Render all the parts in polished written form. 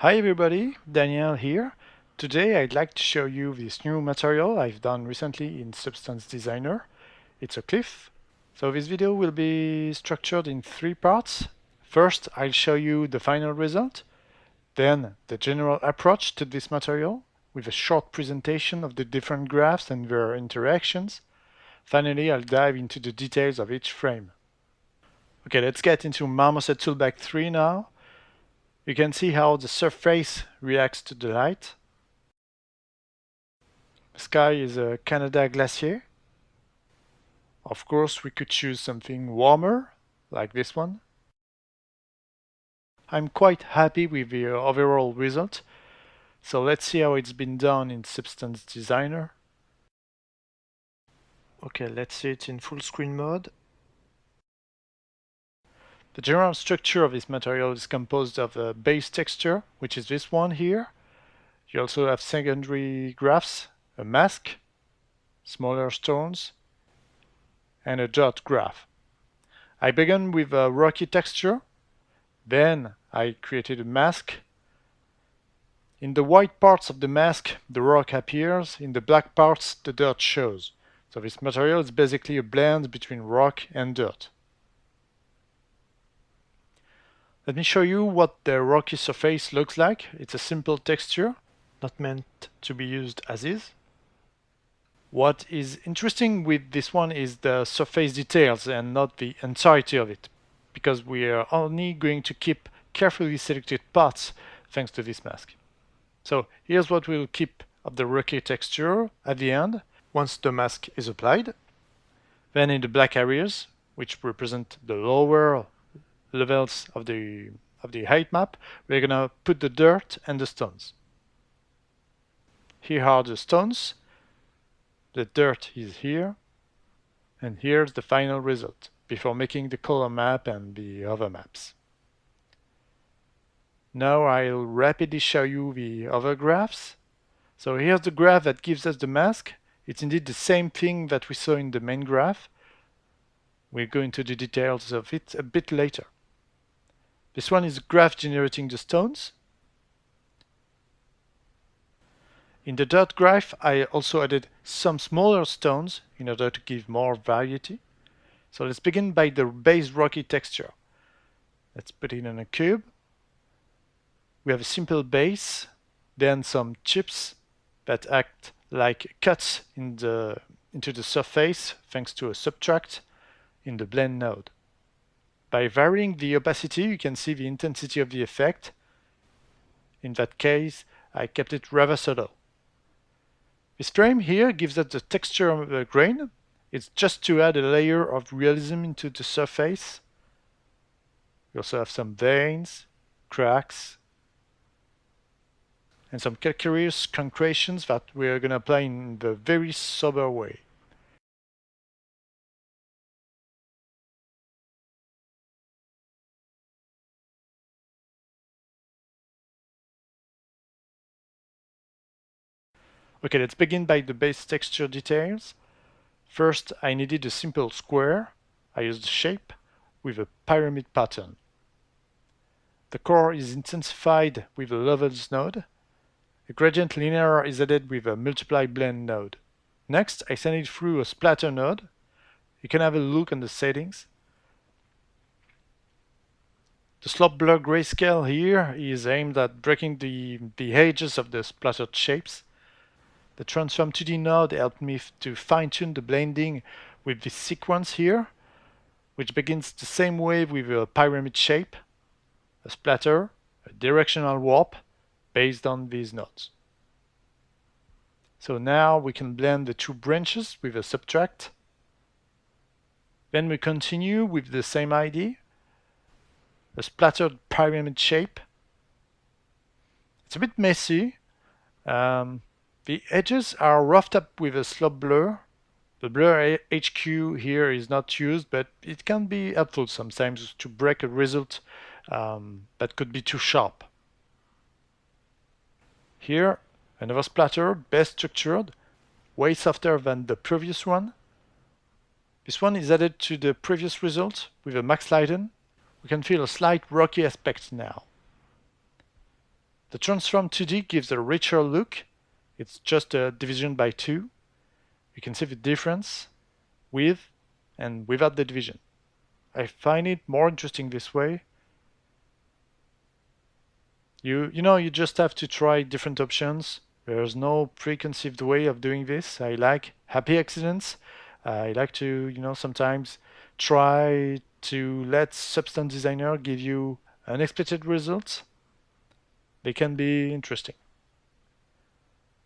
Hi everybody, Daniel here. Today I'd like to show you this new material I've done recently in Substance Designer. It's a cliff. So this video will be structured in three parts. First, I'll show you the final result, then the general approach to this material with a short presentation of the different graphs and their interactions. Finally, I'll dive into the details of each frame. Okay, let's get into Marmoset Toolbag 3 now. You can see how the surface reacts to the light. The sky is a Canada glacier. Of course, we could choose something warmer, like this one. I'm quite happy with the overall result. So let's see how it's been done in Substance Designer. Okay, let's see it in full screen mode. The general structure of this material is composed of a base texture, which is this one here. You also have secondary graphs, a mask, smaller stones, and a dirt graph. I began with a rocky texture, then I created a mask. In the white parts of the mask, the rock appears, in the black parts, the dirt shows. So this material is basically a blend between rock and dirt. Let me show you what the rocky surface looks like. It's a simple texture, not meant to be used as is. What is interesting with this one is the surface details and not the entirety of it, because we are only going to keep carefully selected parts thanks to this mask. So here's what we'll keep of the rocky texture at the end, once the mask is applied. Then in the black areas, which represent the lower levels of the height map, we're gonna put the dirt and the stones. Here are the stones, the dirt is here, and here's the final result before making the color map and the other maps. Now I'll rapidly show you the other graphs. So here's the graph that gives us the mask. It's indeed the same thing that we saw in the main graph. We'll go into the details of it a bit later. This one is a graph generating the stones. In the dirt graph, I also added some smaller stones in order to give more variety. So let's begin by the base rocky texture. Let's put it in a cube. We have a simple base, then some chips that act like cuts into the surface thanks to a subtract in the blend node. By varying the opacity, you can see the intensity of the effect. In that case, I kept it rather subtle. This frame here gives us the texture of the grain. It's just to add a layer of realism into the surface. We also have some veins, cracks, and some calcareous concretions that we're going to apply in the very sober way. Okay, let's begin by the base texture details. First, I needed a simple square. I used a shape with a pyramid pattern. The core is intensified with a levels node. A gradient linear is added with a multiply blend node. Next, I send it through a splatter node. You can have a look on the settings. The slope blur grayscale here is aimed at breaking the edges of the splattered shapes. The Transform 2D node helped me to fine-tune the blending with this sequence here, which begins the same way with a pyramid shape, a splatter, a directional warp, based on these nodes. So now we can blend the two branches with a subtract. Then we continue with the same idea, a splattered pyramid shape. It's a bit messy. The edges are roughed up with a slope blur. The blur HQ here is not used, but it can be helpful sometimes to break a result that could be too sharp. Here, another splatter, best structured, way softer than the previous one. This one is added to the previous result with a max lighten. We can feel a slight rocky aspect now. The transform 2D gives a richer look. It's just a division by 2. You can see the difference with and without the division. I find it more interesting this way. You just have to try different options. There's no preconceived way of doing this. I like happy accidents. I like to, sometimes try to let Substance Designer give you unexpected results. They can be interesting.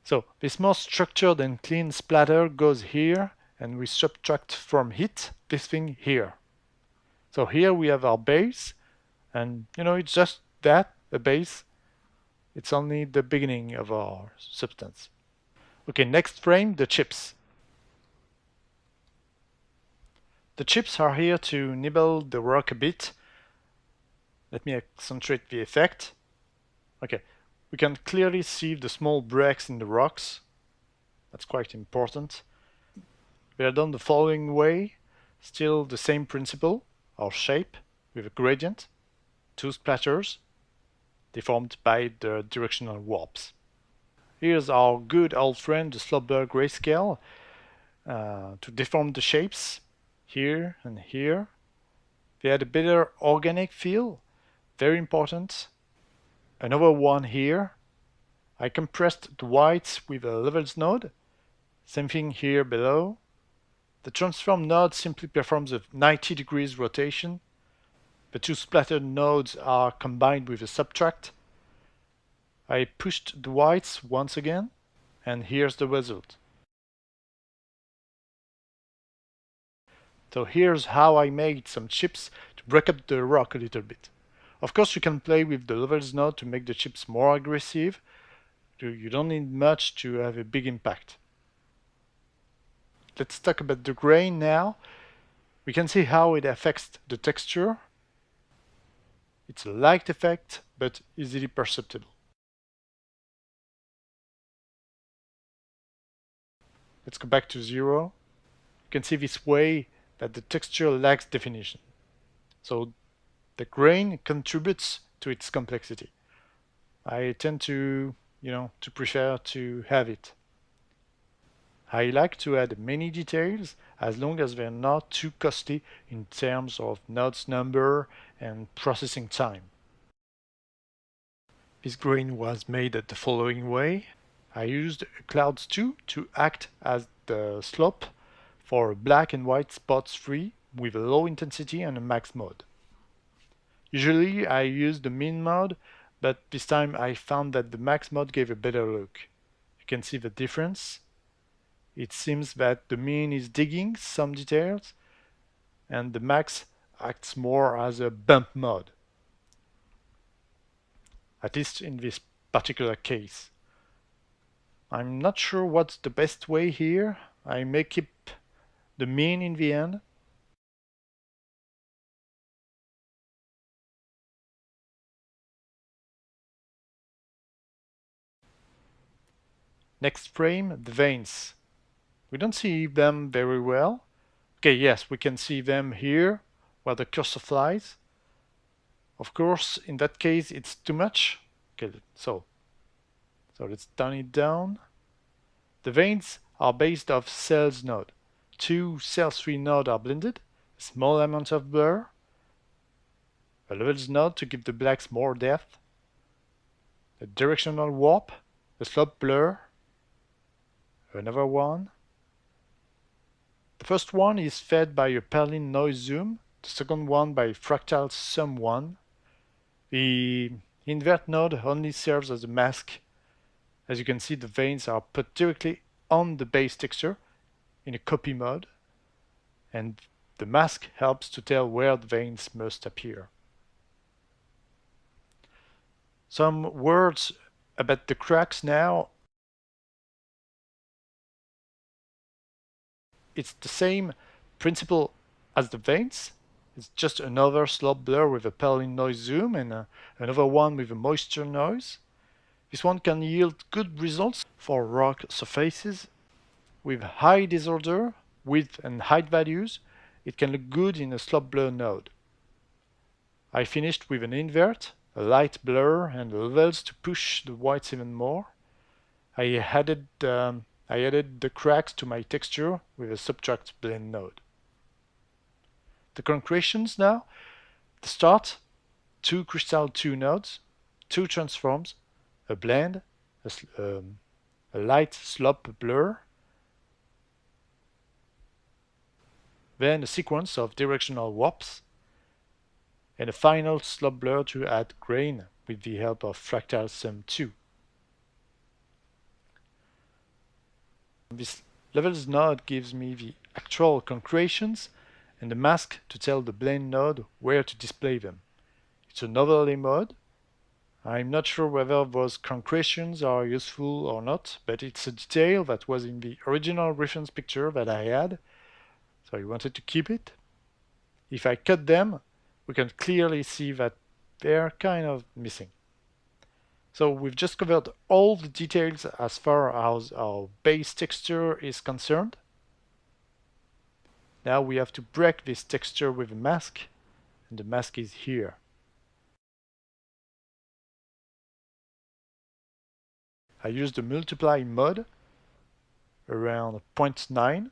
So this more structured and clean splatter goes here, and we subtract from it this thing here. So here we have our base, and it's just that, a base. It's only the beginning of our substance. Okay, next frame, the chips. The chips are here to nibble the rock a bit. Let me accentuate the effect. Okay, we can clearly see the small breaks in the rocks. That's quite important. They are done the following way. Still the same principle, our shape with a gradient, 2 splatters, deformed by the directional warps. Here's our good old friend, the slope blur grayscale, to deform the shapes here and here. They had a better organic feel, very important. Another one here. I compressed the whites with a levels node. Same thing here below. The transform node simply performs a 90 degrees rotation. The 2 splattered nodes are combined with a subtract. I pushed the whites once again, and here's the result. So here's how I made some chips to break up the rock a little bit. Of course, you can play with the levels node to make the chips more aggressive. You don't need much to have a big impact. Let's talk about the grain now. We can see how it affects the texture. It's a light effect, but easily perceptible. Let's go back to 0. You can see this way that the texture lacks definition. So the grain contributes to its complexity. I tend to prefer to have it. I like to add many details as long as they're not too costly in terms of nodes number and processing time. This grain was made the following way. I used Clouds 2 to act as the slope for black and white spots free with a low intensity and a max mode. Usually I use the min mode, but this time I found that the max mode gave a better look. You can see the difference. It seems that the min is digging some details, and the max acts more as a bump mode. At least in this particular case. I'm not sure what's the best way here. I may keep the min in the end. Next frame, the veins. We don't see them very well. Okay, yes, we can see them here where the cursor flies. Of course, in that case, it's too much. Okay, so let's tone it down. The veins are based off cells node. 2 cells 3 node are blended, a small amount of blur, a levels node to give the blacks more depth, a directional warp, a slope blur, another one. The first one is fed by a Perlin noise zoom, the second one by fractal sum 1. The invert node only serves as a mask. As you can see, the veins are put directly on the base texture in a copy mode, and the mask helps to tell where the veins must appear. Some words about the cracks now. It's the same principle as the veins. It's just another slope blur with a Perlin noise zoom and another one with a moisture noise. This one can yield good results for rock surfaces. With high disorder, width and height values, it can look good in a slope blur node. I finished with an invert, a light blur, and the levels to push the whites even more. I added the cracks to my texture with a subtract blend node. The concretions now, the start, 2 crystal 2 nodes, 2 transforms, a blend, a light slope blur, then a sequence of directional warps, and a final slope blur to add grain with the help of fractal sum 2. This levels node gives me the actual concretions and the mask to tell the blend node where to display them. It's an overlay mode. I'm not sure whether those concretions are useful or not, but it's a detail that was in the original reference picture that I had, so I wanted to keep it. If I cut them, we can clearly see that they're kind of missing. So we've just covered all the details as far as our base texture is concerned. Now we have to break this texture with a mask, and the mask is here. I used the multiply mode around 0.9.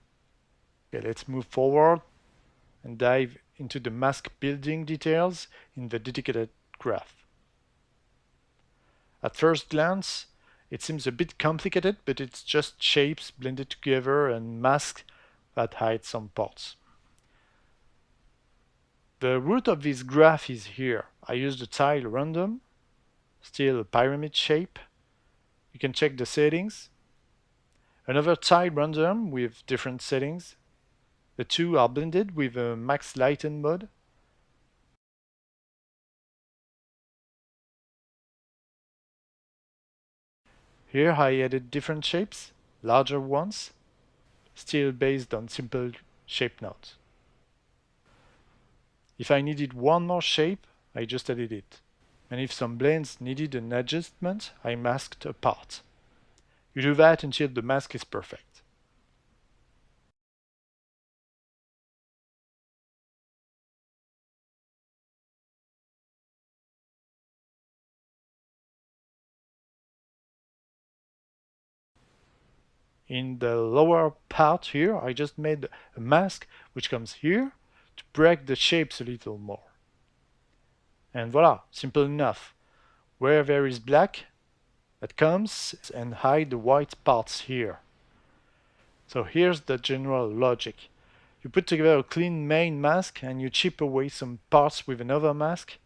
Okay, let's move forward and dive into the mask building details in the dedicated graph. At first glance, it seems a bit complicated, but it's just shapes blended together and masks that hide some parts. The root of this graph is here. I used a tile random, still a pyramid shape. You can check the settings. Another tile random with different settings. The two are blended with a max lighten mode. Here I added different shapes, larger ones, still based on simple shape nodes. If I needed one more shape, I just added it. And if some blends needed an adjustment, I masked a part. You do that until the mask is perfect. In the lower part here, I just made a mask which comes here to break the shapes a little more. And voila, simple enough. Where there is black, that comes and hide the white parts here. So here's the general logic. You put together a clean main mask and you chip away some parts with another mask.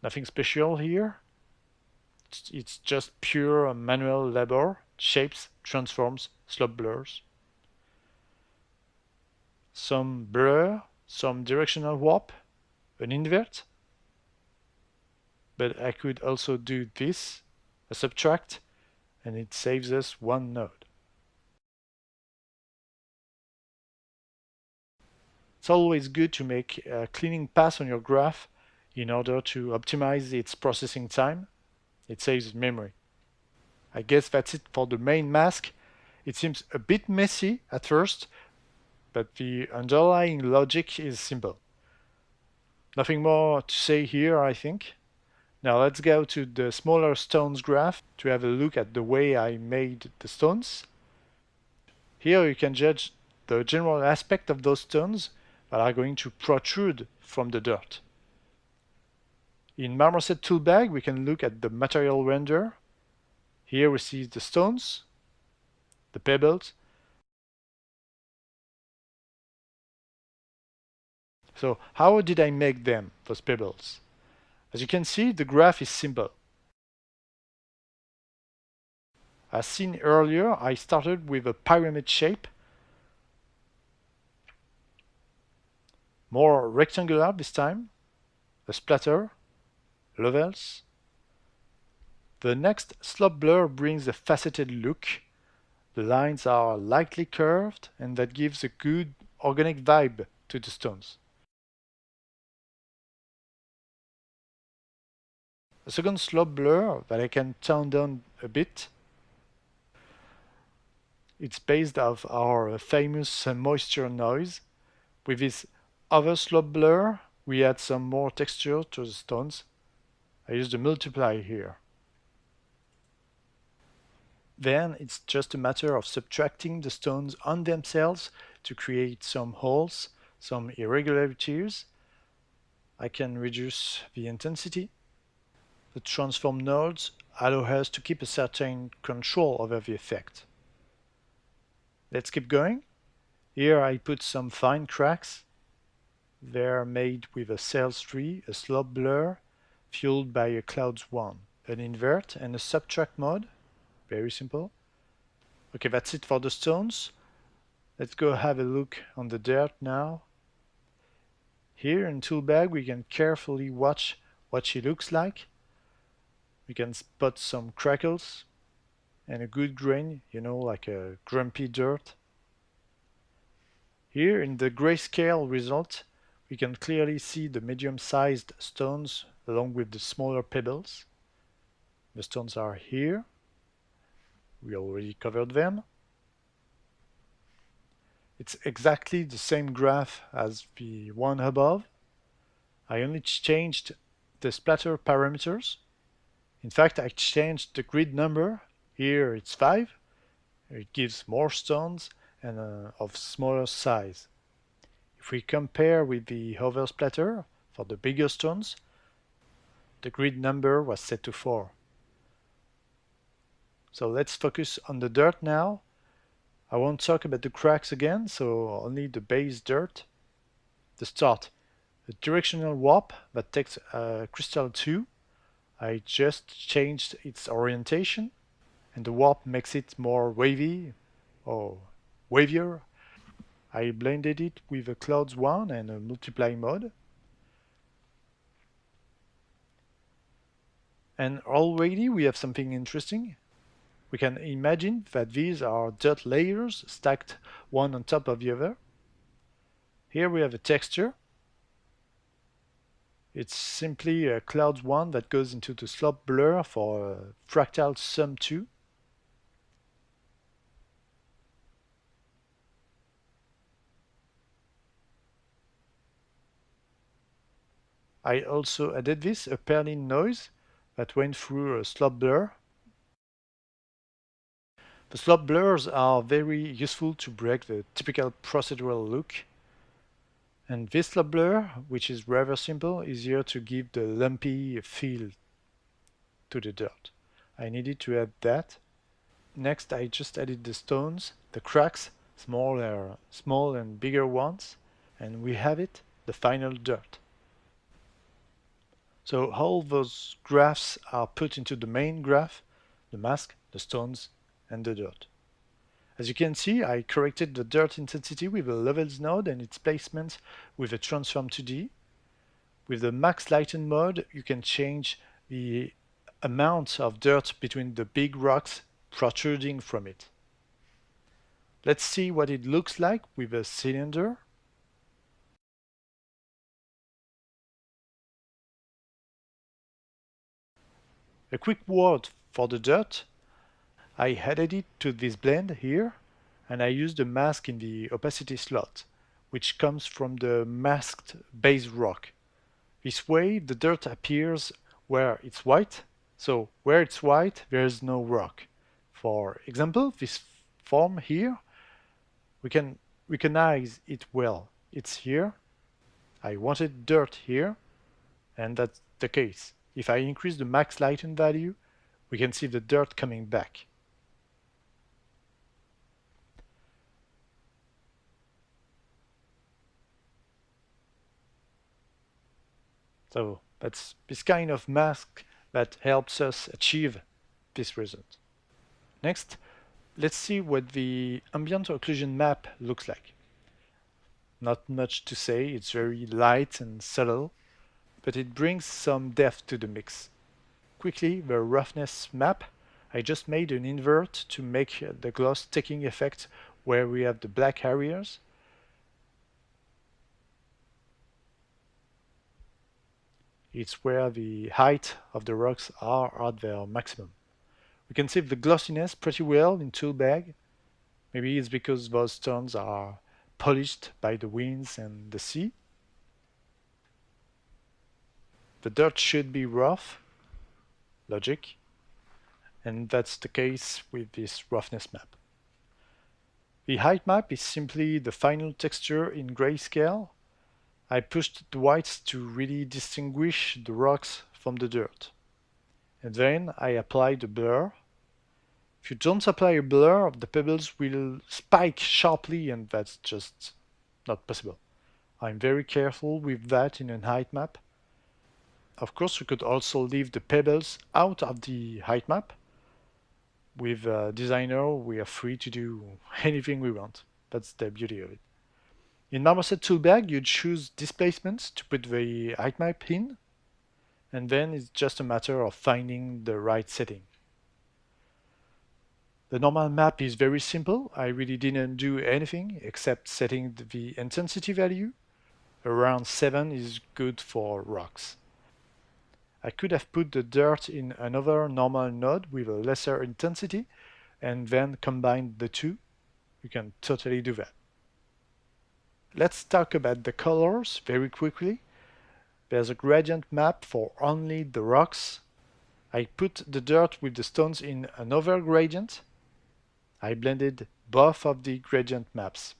Nothing special here. It's just pure manual labor, shapes, transforms, slope blurs. Some blur, some directional warp, an invert. But I could also do this, a subtract, and it saves us one node. It's always good to make a cleaning pass on your graph in order to optimize its processing time. It saves memory. I guess that's it for the main mask. It seems a bit messy at first, but the underlying logic is simple. Nothing more to say here, I think. Now let's go to the smaller stones graph to have a look at the way I made the stones. Here you can judge the general aspect of those stones that are going to protrude from the dirt. In Marmoset Toolbag, we can look at the material render. Here we see the stones, the pebbles. So how did I make them, those pebbles? As you can see, the graph is simple. As seen earlier, I started with a pyramid shape, more rectangular this time, a splatter, levels. The next slope blur brings a faceted look. The lines are lightly curved, and that gives a good organic vibe to the stones. A second slope blur that I can tone down a bit. It's based off our famous moisture noise. With this other slope blur, we add some more texture to the stones. I use the multiply here. Then it's just a matter of subtracting the stones on themselves to create some holes, some irregularities. I can reduce the intensity. The transform nodes allow us to keep a certain control over the effect. Let's keep going. Here I put some fine cracks. They're made with a sales tree, a slope blur, fueled by a clouds 1, an invert, and a subtract mode. Very simple. Okay, that's it for the stones. Let's go have a look on the dirt now. Here in Toolbag we can carefully watch what she looks like. We can spot some crackles and a good grain, you know, like a grumpy dirt. Here in the grayscale result we can clearly see the medium-sized stones along with the smaller pebbles. The stones are here. We already covered them. It's exactly the same graph as the one above. I only changed the splatter parameters. In fact, I changed the grid number. Here it's 5. It gives more stones and of smaller size. If we compare with the other splatter for the bigger stones, the grid number was set to 4. So let's focus on the dirt now. I won't talk about the cracks again, so only the base dirt. The start, a directional warp that takes crystal 2. I just changed its orientation, and the warp makes it more wavy, or wavier. I blended it with a clouds 1 and a multiply mode. And already we have something interesting. We can imagine that these are dirt layers stacked one on top of the other. Here we have a texture. It's simply a clouds 1 that goes into the slope blur for a fractal sum 2. I also added this, a Perlin noise that went through a slope blur. The slope blurs are very useful to break the typical procedural look. And this slope blur, which is rather simple, is here to give the lumpy feel to the dirt. I needed to add that. Next, I just added the stones, the cracks, small and bigger ones, and we have it, the final dirt. So all those graphs are put into the main graph, the mask, the stones, and the dirt. As you can see, I corrected the dirt intensity with a levels node and its placement with a transform 2D. With the max lighten mode, you can change the amount of dirt between the big rocks protruding from it. Let's see what it looks like with a cylinder. A quick word for the dirt. I added it to this blend here, and I used a mask in the opacity slot, which comes from the masked base rock. This way the dirt appears where it's white, so where it's white there is no rock. For example, this form here, we can recognize it well. It's here. I wanted dirt here, and that's the case. If I increase the max lighten value, we can see the dirt coming back. So that's this kind of mask that helps us achieve this result. Next, let's see what the Ambient Occlusion Map looks like. Not much to say, it's very light and subtle, but it brings some depth to the mix. Quickly, the Roughness Map, I just made an invert to make the gloss sticking effect where we have the black areas. It's where the height of the rocks are at their maximum. We can see the glossiness pretty well in Toolbag. Maybe it's because those stones are polished by the winds and the sea. The dirt should be rough. logic. And that's the case with this roughness map. The height map is simply the final texture in grayscale. I pushed the whites to really distinguish the rocks from the dirt. And then I applied a blur. If you don't apply a blur, the pebbles will spike sharply, and that's just not possible. I'm very careful with that in a height map. Of course, you could also leave the pebbles out of the height map. With Designer, we are free to do anything we want. That's the beauty of it. In Marmoset Toolbag, you choose displacements to put the height map in, and then it's just a matter of finding the right setting. The normal map is very simple. I really didn't do anything except setting the intensity value. Around 7 is good for rocks. I could have put the dirt in another normal node with a lesser intensity and then combined the two. You can totally do that. Let's talk about the colors very quickly. There's a gradient map for only the rocks. I put the dirt with the stones in another gradient. I blended both of the gradient maps.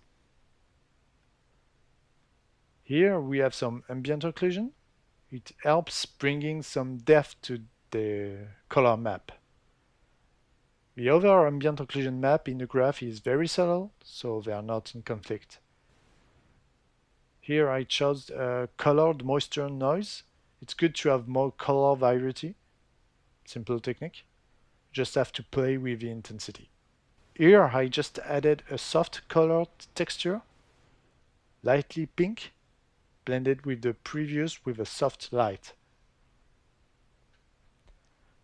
Here we have some ambient occlusion. It helps bringing some depth to the color map. The other ambient occlusion map in the graph is very subtle, so they are not in conflict. Here I chose colored moisture noise. It's good to have more color variety. Simple technique. Just have to play with the intensity. Here I just added a soft colored texture, lightly pink, blended with the previous with a soft light.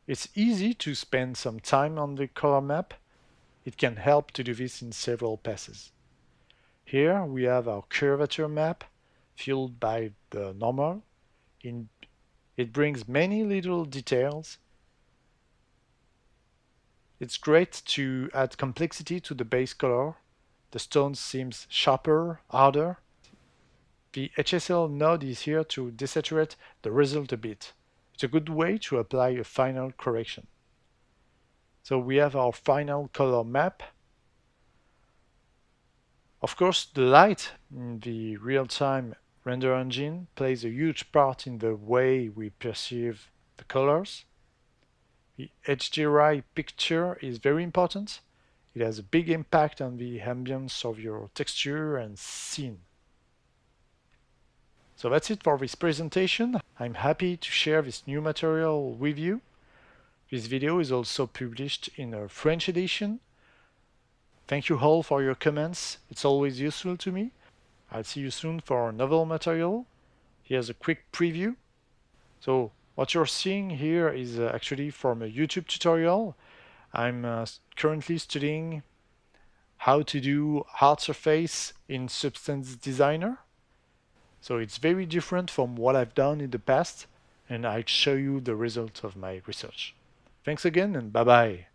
It's easy to spend some time on the color map. It can help to do this in several passes. Here we have our curvature map fueled by the normal. It brings many little details. It's great to add complexity to the base color. The stone seems sharper, harder. The HSL node is here to desaturate the result a bit. It's a good way to apply a final correction. So we have our final color map. Of course, the light in the real-time render engine plays a huge part in the way we perceive the colors. The HDRI picture is very important. It has a big impact on the ambience of your texture and scene. So that's it for this presentation. I'm happy to share this new material with you. This video is also published in a French edition. Thank you all for your comments. It's always useful to me. I'll see you soon for another material. Here's a quick preview. So what you're seeing here is actually from a YouTube tutorial. I'm currently studying how to do hard surface in Substance Designer. So it's very different from what I've done in the past, and I'll show you the result of my research. Thanks again, and bye-bye.